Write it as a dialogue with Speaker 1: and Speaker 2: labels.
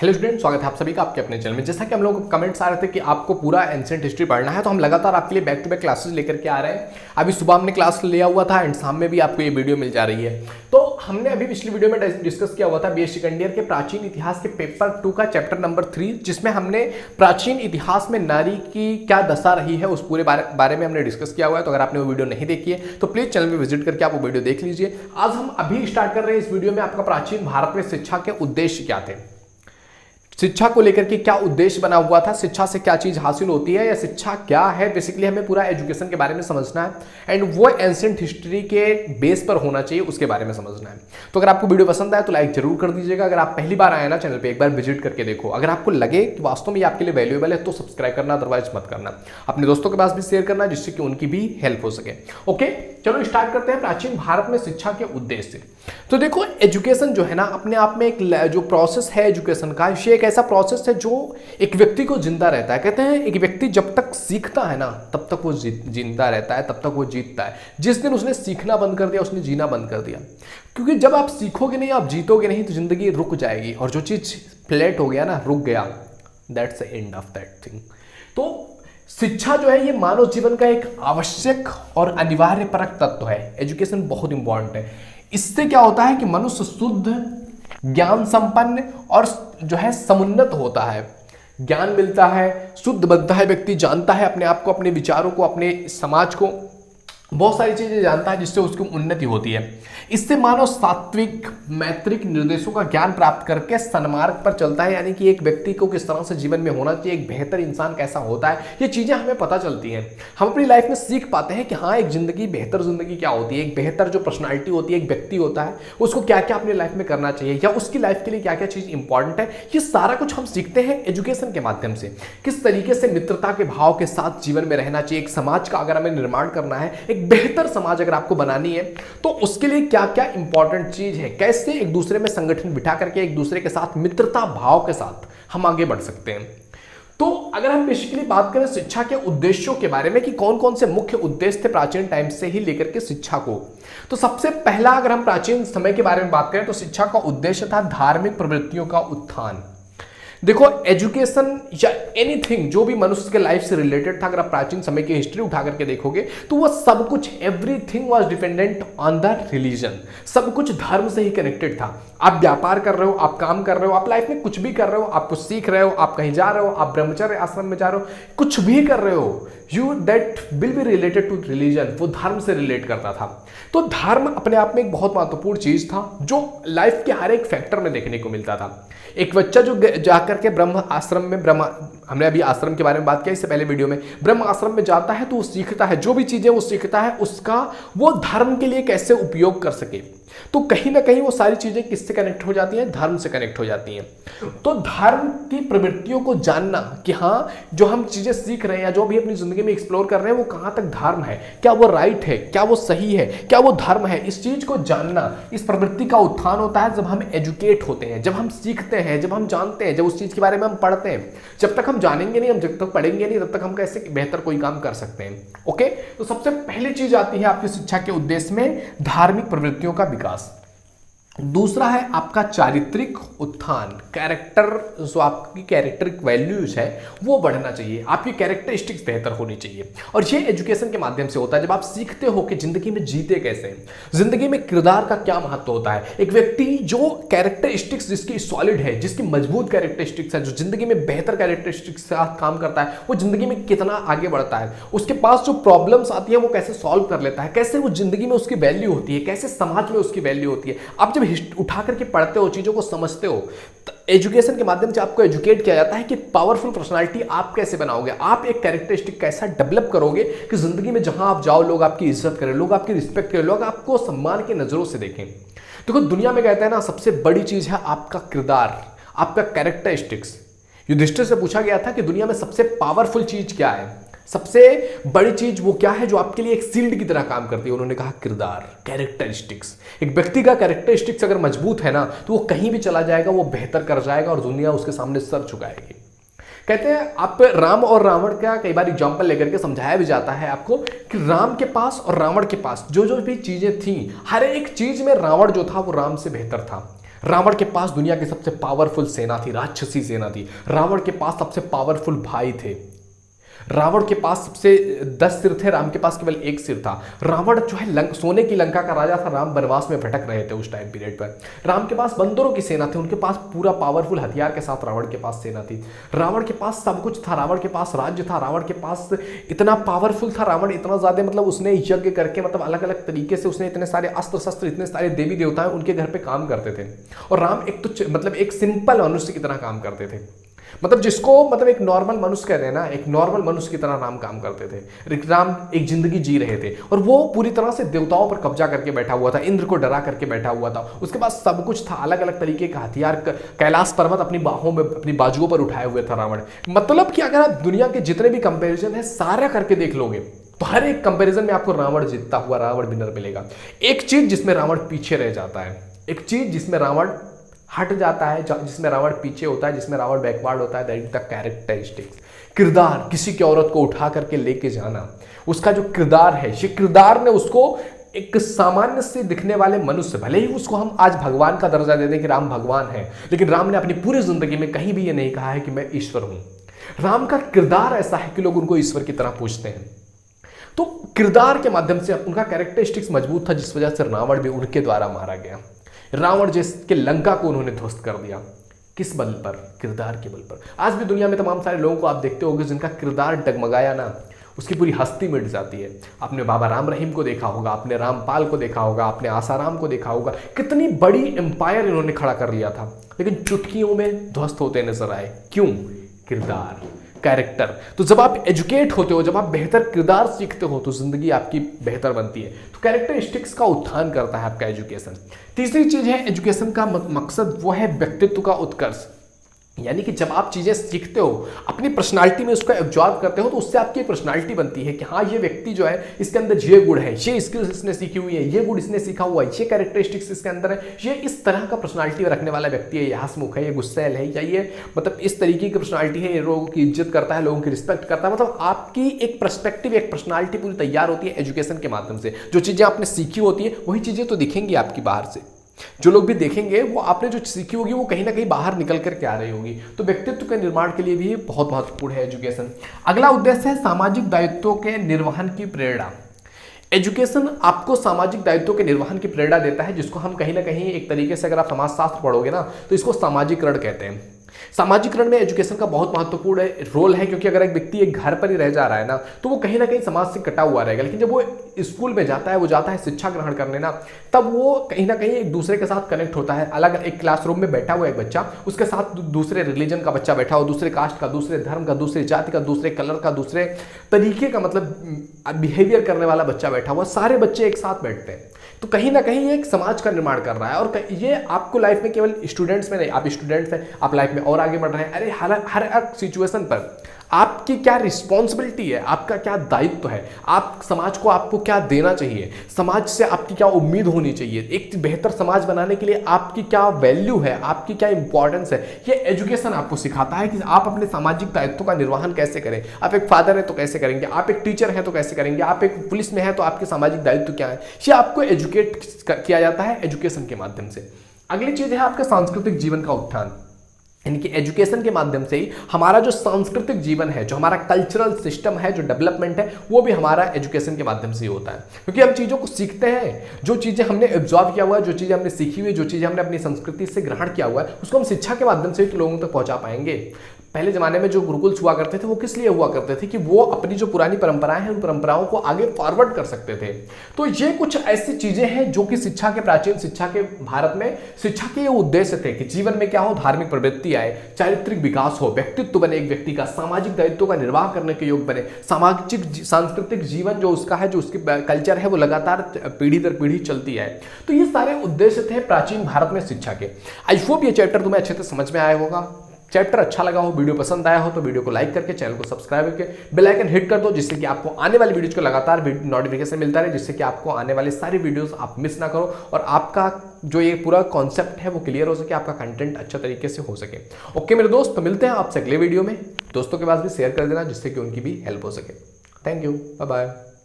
Speaker 1: Hello student, स्वागत है आप सभी का आपके अपने चैनल में। जैसा कि हम लोग को कमेंट्स आ रहे थे कि आपको पूरा एंशिएंट हिस्ट्री पढ़ना है, तो हम लगातार आपके लिए बैक टू बैक क्लासेस लेकर के आ रहे हैं। अभी सुबह हमने क्लास लिया हुआ था एंड शाम में भी आपको ये वीडियो मिल जा रही है। तो हमने अभी पिछली वीडियो में डिस्कस किया हुआ था बीए सेकंड ईयर के प्राचीन इतिहास के पेपर 2 का चैप्टर नंबर 3, जिसमें हमने प्राचीन इतिहास में नारी की क्या दशा रही है उस पूरे बारे में हमने डिस्कस किया हुआ है। तो अगर आपने वो वीडियो नहीं देखी है तो प्लीज चैनल में विजिट करके आप वो वीडियो देख लीजिए। आज हम अभी स्टार्ट कर रहे हैं इस वीडियो में आपका प्राचीन भारत में शिक्षा के उद्देश्य क्या थे, शिक्षा को लेकर के क्या उद्देश्य बना हुआ था, शिक्षा से क्या चीज हासिल होती है या शिक्षा क्या है। बेसिकली हमें पूरा एजुकेशन के बारे में समझना है एंड वो एंशिएंट हिस्ट्री के बेस पर होना चाहिए, उसके बारे में समझना है। तो अगर आपको वीडियो पसंद आए तो लाइक जरूर कर दीजिएगा। अगर आप पहली बार आए ना चैनल पे, एक बार विजिट करके देखो। अगर आपको लगे कि वास्तव में ये आपके लिए वैल्यूएबल है तो सब्सक्राइब करना, अदरवाइज मत करना। अपने दोस्तों के पास भी शेयर करना जिससे कि उनकी भी हेल्प हो सके। ओके, चलो स्टार्ट करते हैं प्राचीन भारत में शिक्षा के उद्देश्य। तो देखो, एजुकेशन जो है ना अपने आप में एक जो प्रोसेस है एजुकेशन का, ये एक ऐसा प्रोसेस है जो एक व्यक्ति को जिंदा रहता है। कहते हैं एक व्यक्ति जब तक सीखता है ना तब तक वो जिंदा रहता है, तब तक वो जीतता है। जिस दिन उसने सीखना बंद कर दिया उसने जीना बंद कर दिया। क्योंकि जब आप सीखोगे नहीं, आप जीतोगे नहीं, तो जिंदगी रुक जाएगी। और जो चीज फ्लैट हो गया ना, रुक गया, that's the end of that thing. तो शिक्षा जो है ये मानव जीवन का एक आवश्यक और अनिवार्य परक तत्व है। एजुकेशन बहुत इंपॉर्टेंट है। इससे क्या होता है कि मनुष्य शुद्ध, ज्ञान संपन्न और जो है समुन्नत होता है। ज्ञान मिलता है, शुद्ध बनता है, व्यक्ति जानता है अपने आप को, अपने विचारों को, अपने समाज को, बहुत सारी चीजें जानता है जिससे उसकी उन्नति होती है। इससे मानव सात्विक मैत्रिक निर्देशों का ज्ञान प्राप्त करके सन्मार्ग पर चलता है। यानी कि एक व्यक्ति को किस तरह से जीवन में होना चाहिए, एक बेहतर इंसान कैसा होता है, ये चीजें हमें पता चलती हैं। हम अपनी लाइफ में सीख पाते हैं कि हाँ, एक जिंदगी, बेहतर जिंदगी क्या होती है, एक बेहतर जो पर्सनैलिटी होती है, एक व्यक्ति होता है, उसको क्या क्या अपनी लाइफ में करना चाहिए या उसकी लाइफ के लिए क्या क्या चीज इंपॉर्टेंट है। ये सारा कुछ हम सीखते हैं एजुकेशन के माध्यम से। किस तरीके से मित्रता के भाव के साथ जीवन में रहना चाहिए, एक समाज का अगर हमें निर्माण करना है, एक बेहतर समाज अगर आपको बनानी है, तो उसके लिए क्या क्या इंपॉर्टेंट चीज है, कैसे एक दूसरे में संगठन बिठा करके एक दूसरे के साथ मित्रता भाव के साथ हम आगे बढ़ सकते हैं। तो अगर हम बेसिकली बात करें शिक्षा के उद्देश्यों के बारे में कि कौन कौन से मुख्य उद्देश्य थे प्राचीन टाइम से ही लेकर के शिक्षा को, तो सबसे पहला अगर हम प्राचीन समय के बारे में बात करें तो शिक्षा का उद्देश्य था धार्मिक प्रवृत्तियों का उत्थान। देखो, एजुकेशन या एनीथिंग जो भी मनुष्य के लाइफ से रिलेटेड था, अगर आप प्राचीन समय की हिस्ट्री उठा करके देखोगे तो वह सब कुछ, everything was dependent on the religion. सब कुछ धर्म से ही कनेक्टेड था। आप व्यापार कर रहे हो, आप काम कर रहे हो, आप लाइफ में कुछ भी कर रहे हो, आप कुछ सीख रहे हो, आप कहीं जा रहे हो, आप ब्रह्मचर्य आश्रम में जा रहे हो, कुछ भी कर रहे हो, you that will be related to religion. वो धर्म से रिलेट करता था। तो धर्म अपने आप में एक बहुत महत्वपूर्ण चीज था जो लाइफ के हर एक फैक्टर में देखने को मिलता था। एक बच्चा जो जाकर के ब्रह्म आश्रम में, हमने अभी आश्रम के बारे में बात किया इससे पहले वीडियो में, ब्रह्म आश्रम में जाता है तो वो सीखता है, जो भी चीजें वो सीखता है उसका वो धर्म के लिए कैसे उपयोग कर सके। तो कहीं ना कहीं वो सारी चीजें किससे कनेक्ट हो जाती हैं, धर्म से कनेक्ट हो जाती हैं। तो धर्म की प्रवृत्तियों को जानना कि हाँ, जो हम चीजें सीख रहे हैं या जो भी अपनी जिंदगी में एक्सप्लोर कर रहे हैं वो कहां तक धर्म है, क्या वो राइट है, क्या वो सही है, क्या वो धर्म है, इस चीज को जानना, इस प्रवृत्ति का उत्थान होता है जब हम एजुकेट होते हैं, जब हम सीखते हैं, जब हम जानते हैं, जब उस चीज के बारे में हम पढ़ते हैं। जब तक हम जानेंगे नहीं, हम जब तक पढ़ेंगे नहीं, तब तक हम कैसे बेहतर कोई काम कर सकते हैं। ओके, तो सबसे पहली चीज आती है आपकी शिक्षा के उद्देश्य में धार्मिक प्रवृत्तियों का विकास। दूसरा है आपका चारित्रिक उत्थान। कैरेक्टर, जो आपकी कैरेक्टरिक वैल्यूज है वो बढ़ना चाहिए, आपकी कैरेक्टरिस्टिक्स बेहतर होनी चाहिए। और ये एजुकेशन के माध्यम से होता है जब आप सीखते हो कि जिंदगी में जीते कैसे, जिंदगी में किरदार का क्या महत्व होता है। एक व्यक्ति जो कैरेक्टरिस्टिक्स जिसकी सॉलिड है, जिसकी मजबूत कैरेक्टरिस्टिक्स है, जो जिंदगी में बेहतर कैरेक्टरिस्टिक्स के साथ काम करता है, वो जिंदगी में कितना आगे बढ़ता है, उसके पास जो प्रॉब्लम्स आती है वो कैसे सॉल्व कर लेता है, कैसे वो जिंदगी में उसकी वैल्यू होती है, कैसे समाज में उसकी वैल्यू होती है। आप जब उठा करके पढ़ते हो, चीजों को समझते हो, तो एजुकेशन के माध्यम से आपको एजुकेट किया जाता है कि पावरफुल पर्सनालिटी आप कैसे बनाओगे, आप एक कैरेक्टरिस्टिक कैसा डेवलप करोगे कि जिंदगी में जहां आप जाओ लोग आपकी इज्जत करें, लोग आपकी रिस्पेक्ट करें, लोग आपको सम्मान की नजरों से देखें। देखो, दुनिया में कहते हैं ना, सबसे बड़ी चीज है आपका किरदार, आपका कैरेक्टरिस्टिक्स। युधिष्ठिर से पूछा गया था कि दुनिया में सबसे पावरफुल चीज क्या है, सबसे बड़ी चीज वो क्या है जो आपके लिए एक शील्ड की तरह काम करती है। उन्होंने कहा किरदार, कैरेक्टरिस्टिक्स। एक व्यक्ति का कैरेक्टरिस्टिक्स अगर मजबूत है ना तो वो कहीं भी चला जाएगा, वो बेहतर कर जाएगा और दुनिया उसके सामने सर झुकाएगी। कहते हैं, आप राम और रावण का कई बार एग्जांपल लेकर के समझाया भी जाता है आपको कि राम के पास और रावण के पास जो जो भी चीजें थी, हर एक चीज में रावण जो था वो राम से बेहतर था। रावण के पास दुनिया की सबसे पावरफुल सेना थी, राक्षसी सेना थी। रावण के पास सबसे पावरफुल भाई थे। रावण के पास सबसे 10 सिर थे, राम के पास केवल 1 सिर था। रावण जो है सोने की लंका का राजा था, राम वनवास में भटक रहे थे उस टाइम पीरियड पर। राम के पास बंदरों की सेना थी, उनके पास पूरा पावरफुल हथियार के साथ रावण के पास सेना थी। रावण के पास सब कुछ था, रावण के पास राज्य था, रावण के पास इतना पावरफुल था रावण, इतना ज्यादा, मतलब उसने यज्ञ करके, मतलब अलग अलग तरीके से उसने इतने सारे अस्त्र शस्त्र, इतने सारे देवी देवता उनके घर पे काम करते थे। और राम एक तो मतलब एक सिंपल मनुष्य की तरह काम करते थे, मतलब जिसको मतलब एक नॉर्मल मनुष्य कहते हैं ना, एक नॉर्मल मनुष्य की तरह राम काम करते थे। राम एक जिंदगी जी रहे थे और वो पूरी तरह से देवताओं पर कब्जा करके बैठा हुआ था, इंद्र को डरा करके बैठा हुआ था। उसके पास सब कुछ था, अलग अलग तरीके का हथियार, कैलाश पर्वत अपनी बाहों में, अपनी बाजुओं पर उठाए हुए था रावण। मतलब कि अगर आप दुनिया के जितने भी कंपेरिजन है सारा करके देख लोगे तो हर एक कंपेरिजन में आपको रावण जीतता हुआ, रावण विनर मिलेगा। एक चीज जिसमें रावण पीछे रह जाता है, एक चीज जिसमें रावण हट जाता है, जिसमें रावण पीछे होता है, जिसमें रावण बैकवर्ड होता है, दैट इज द कैरेक्टरिस्टिक्स। किरदार, किसी की औरत को उठा करके लेके जाना, उसका जो किरदार है, ये किरदार ने उसको एक सामान्य से दिखने वाले मनुष्य, भले ही उसको हम आज भगवान का दर्जा दे दें कि राम भगवान है, लेकिन राम ने अपनी पूरी जिंदगी में कहीं भी ये नहीं कहा है कि मैं ईश्वर हूं। राम का किरदार ऐसा है कि लोग उनको ईश्वर की तरह पूछते हैं। तो किरदार के माध्यम से उनका कैरेक्टरिस्टिक्स मजबूत था, जिस वजह से रावण भी उनके द्वारा मारा गया। रावण जिसके लंका को उन्होंने ध्वस्त कर दिया, किस बल पर? किरदार के बल पर। आज भी दुनिया में तमाम सारे लोगों को आप देखते होंगे जिनका किरदार डगमगाया ना, उसकी पूरी हस्ती मिट जाती है। आपने बाबा राम रहीम को देखा होगा, आपने रामपाल को देखा होगा, आपने आसाराम को देखा होगा, कितनी बड़ी एम्पायर इन्होंने खड़ा कर लिया था, लेकिन चुटकियों में ध्वस्त होते नजर आए। क्यों? किरदार, कैरेक्टर। तो जब आप एजुकेट होते हो, जब आप बेहतर किरदार सीखते हो तो जिंदगी आपकी बेहतर बनती है। तो कैरेक्टरिस्टिक्स का उत्थान करता है आपका एजुकेशन। तीसरी चीज है एजुकेशन का मकसद, वो है व्यक्तित्व का उत्कर्ष। यानी कि जब आप चीजें सीखते हो, अपनी पर्सनालिटी में उसको एब्जॉर्ब करते हो, तो उससे आपकी पर्सनालिटी बनती है कि हाँ ये व्यक्ति जो है, इसके अंदर ये गुण है, ये स्किल्स इसने सीखी हुई है, ये गुण इसने सीखा हुआ है, ये कैरेक्टरिस्टिक्स इसके अंदर है, ये इस तरह का पर्सनालिटी रखने वाला व्यक्ति है, ये हंसमुख है, ये गुस्सैल है, या ये मतलब इस तरीके की पर्सनालिटी है, ये लोगों की इज्जत करता है, लोगों की रिस्पेक्ट करता है। मतलब आपकी एक पर्सपेक्टिव, एक पर्सनालिटी पूरी तैयार होती है एजुकेशन के माध्यम से। जो चीजें आपने सीखी होती है वही चीजें तो दिखेंगी आपकी बाहर से। जो लोग भी देखेंगे वो आपने जो सीखी होगी वो कहीं ना कहीं बाहर निकल करके आ रही होगी। तो व्यक्तित्व के निर्माण के लिए भी बहुत महत्वपूर्ण है एजुकेशन। अगला उद्देश्य है सामाजिक दायित्वों के निर्वहन की प्रेरणा। एजुकेशन आपको सामाजिक दायित्वों के निर्वहन की प्रेरणा देता है, जिसको हम कहीं ना कहीं एक तरीके से, अगर आप समाजशास्त्र पढ़ोगे ना, तो इसको सामाजिकरण कहते हैं। सामाजिकरण में एजुकेशन का बहुत महत्वपूर्ण रोल है, क्योंकि अगर एक व्यक्ति एक घर पर ही रह जा रहा है ना, तो वो कहीं ना कहीं समाज से कटा हुआ रहेगा। लेकिन जब वो स्कूल में जाता है, वो जाता है शिक्षा ग्रहण करने ना, तब वो कहीं ना कहीं एक दूसरे के साथ कनेक्ट होता है। अलग एक क्लासरूम में बैठा हुआ एक बच्चा, उसके साथ दूसरे रिलीजन का बच्चा बैठा हो, दूसरे कास्ट का, दूसरे धर्म का, दूसरे जाति का, दूसरे कलर का, दूसरे तरीके का मतलब बिहेवियर करने वाला बच्चा बैठा हुआ, सारे बच्चे एक साथ बैठते हैं। तो कहीं ना कहीं एक समाज का निर्माण कर रहा है। और ये आपको लाइफ में केवल स्टूडेंट्स में नहीं, आप स्टूडेंट्स हैं, आप लाइफ में और आगे बढ़ रहे हैं, अरे हर एक सिचुएशन पर आपकी क्या रिस्पॉन्सिबिलिटी है, आपका क्या दायित्व है, आप समाज को आपको क्या देना चाहिए, समाज से आपकी क्या उम्मीद होनी चाहिए, एक बेहतर समाज बनाने के लिए आपकी क्या वैल्यू है, आपकी क्या इंपॉर्टेंस है, ये एजुकेशन आपको सिखाता है कि आप अपने सामाजिक दायित्व का निर्वहन कैसे करें। आप एक फादर हैं तो कैसे करेंगे, आप एक टीचर हैं तो कैसे करेंगे, आप एक पुलिस में हैं तो आपके सामाजिक दायित्व क्या है, ये आपको एजुकेट किया जाता है एजुकेशन के माध्यम से। अगली चीज है आपका सांस्कृतिक जीवन का उत्थान। यानी कि एजुकेशन के माध्यम से ही हमारा जो सांस्कृतिक जीवन है, जो हमारा कल्चरल सिस्टम है, जो डेवलपमेंट है, वो भी हमारा एजुकेशन के माध्यम से ही होता है। क्योंकि हम चीज़ों को सीखते हैं, जो चीज़ें हमने एब्जॉर्व किया हुआ है, जो चीज़ें हमने सीखी हुई, जो चीज़ें हमने अपनी संस्कृति से ग्रहण किया हुआ है, उसको हम शिक्षा के माध्यम से ही तो लोगों तक पहुंचा पाएंगे। पहले जमाने में जो गुरुकुल्स हुआ करते थे वो किस लिए हुआ करते थे कि वो अपनी जो पुरानी परंपराएं हैं उन परंपराओं को आगे फॉरवर्ड कर सकते थे। तो ये कुछ ऐसी चीजें हैं जो कि शिक्षा के, प्राचीन शिक्षा के, भारत में शिक्षा के ये उद्देश्य थे कि जीवन में क्या हो, धार्मिक प्रवृत्ति आए, चारित्रिक विकास हो, व्यक्तित्व बने एक व्यक्ति का, सामाजिक दायित्व का निर्वाह करने के योग बने, सामाजिक सांस्कृतिक जीवन जो उसका है, जो उसकी कल्चर है, वो लगातार पीढ़ी दर पीढ़ी चलती है। तो ये सारे उद्देश्य थे प्राचीन भारत में शिक्षा के। आई होप ये चैप्टर तुम्हें अच्छे से समझ में आया होगा। चैप्टर अच्छा लगा हो, वीडियो पसंद आया हो तो वीडियो को लाइक करके चैनल को सब्सक्राइब करके बेल आइकन हिट कर दो, जिससे कि आपको आने वाली वीडियोज को लगातार नोटिफिकेशन मिलता रहे, जिससे कि आपको आने वाले सारी वीडियोस आप मिस ना करो और आपका जो ये पूरा कॉन्सेप्ट है वो क्लियर हो सके, आपका कंटेंट अच्छा तरीके से हो सके। ओके मेरे दोस्त, तो मिलते हैं आपसे अगले वीडियो में। दोस्तों के पास भी शेयर कर देना जिससे कि उनकी भी हेल्प हो सके। Thank you, bye bye.